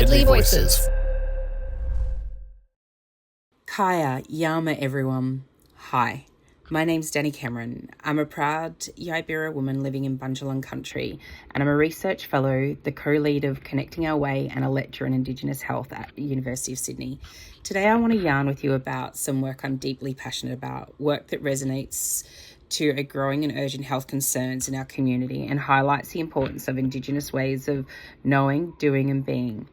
Deadly Voices. Kaya, Yama everyone. Hi, my name's Danny Cameron. I'm a proud Yaibira woman living in Bundjalung country, and I'm a research fellow, the co-lead of Connecting Our Way, and a lecturer in Indigenous Health at the University of Sydney. Today I want to yarn with you about some work I'm deeply passionate about, work that resonates to a growing and urgent health concerns in our community and highlights the importance of Indigenous ways of knowing, doing and being.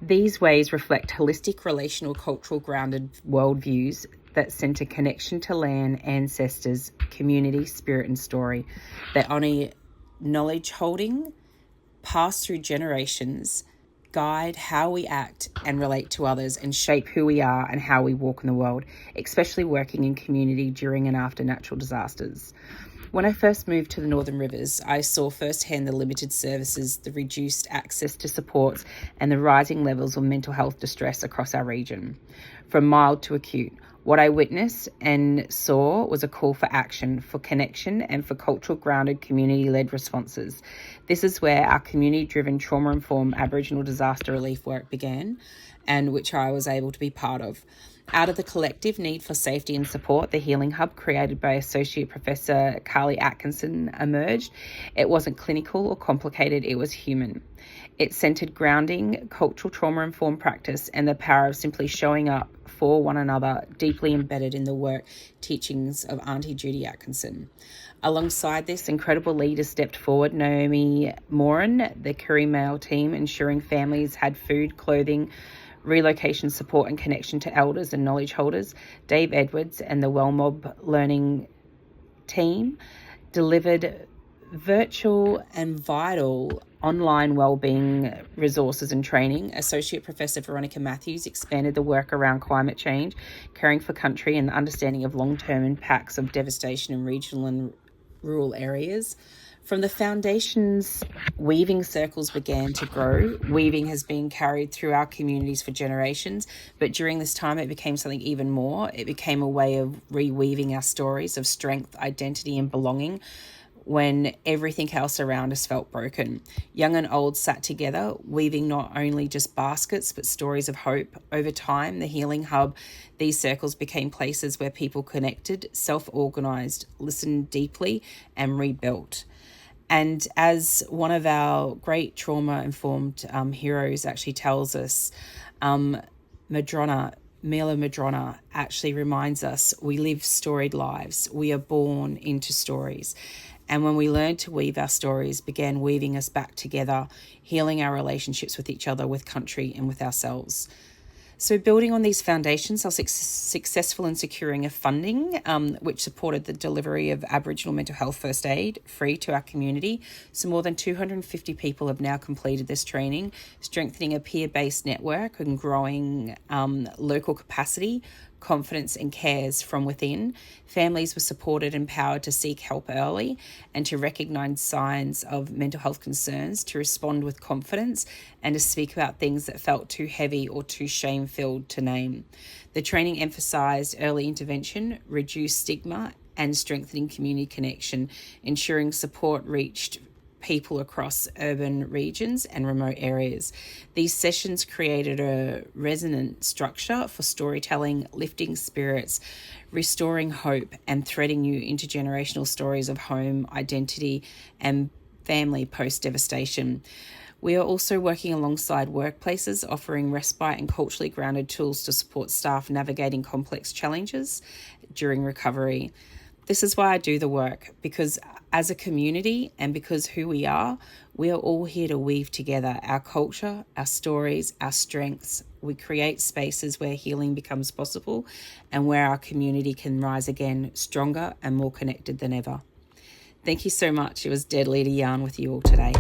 These ways reflect holistic, relational, cultural grounded worldviews that centre connection to land, ancestors, community, spirit and story. They honour knowledge holding, passed through generations, guide how we act and relate to others, and shape who we are and how we walk in the world, especially working in community during and after natural disasters. When I first moved to the Northern Rivers, I saw firsthand the limited services, the reduced access to supports, and the rising levels of mental health distress across our region, from mild to acute. What I witnessed and saw was a call for action, for connection, and for cultural grounded community-led responses. This is where our community-driven trauma-informed Aboriginal disaster relief work began, and which I was able to be part of. Out of the collective need for safety and support, the Healing Hub, created by Associate Professor Carly Atkinson, emerged. It wasn't clinical or complicated, it was human. It centred grounding, cultural trauma-informed practice, and the power of simply showing up for one another, deeply embedded in the work teachings of Auntie Judy Atkinson. Alongside this, incredible leaders stepped forward. Naomi Moran, the Curry Mail team, ensuring families had food, clothing, relocation support and connection to elders and knowledge holders. Dave Edwards and the Wellmob Learning team delivered virtual and vital online wellbeing resources and training. Associate Professor Veronica Matthews expanded the work around climate change, caring for country and the understanding of long-term impacts of devastation in regional and rural areas. From the foundations, weaving circles began to grow. Weaving has been carried through our communities for generations, but during this time it became something even more. It became a way of reweaving our stories of strength, identity and belonging when everything else around us felt broken. Young and old sat together, weaving not only just baskets, but stories of hope. Over time, the Healing Hub, these circles became places where people connected, self-organised, listened deeply and rebuilt. And as one of our great trauma-informed heroes actually tells us, Mila Madrona actually reminds us, we live storied lives. We are born into stories. And when we learned to weave our stories, began weaving us back together, healing our relationships with each other, with country and with ourselves. So building on these foundations, I was successful in securing a funding which supported the delivery of Aboriginal mental health first aid free to our community. So more than 250 people have now completed this training, strengthening a peer-based network and growing local capacity, confidence and cares from within. Families were supported and empowered to seek help early and to recognise signs of mental health concerns, to respond with confidence and to speak about things that felt too heavy or too shame-filled to name. The training emphasised early intervention, reduced stigma and strengthening community connection, ensuring support reached people across urban regions and remote areas. These sessions created a resonant structure for storytelling, lifting spirits, restoring hope, and threading new intergenerational stories of home, identity, and family post-devastation. We are also working alongside workplaces, offering respite and culturally grounded tools to support staff navigating complex challenges during recovery. This is why I do the work, because as a community and because who we are all here to weave together our culture, our stories, our strengths. We create spaces where healing becomes possible and where our community can rise again stronger and more connected than ever. Thank you so much. It was deadly to yarn with you all today.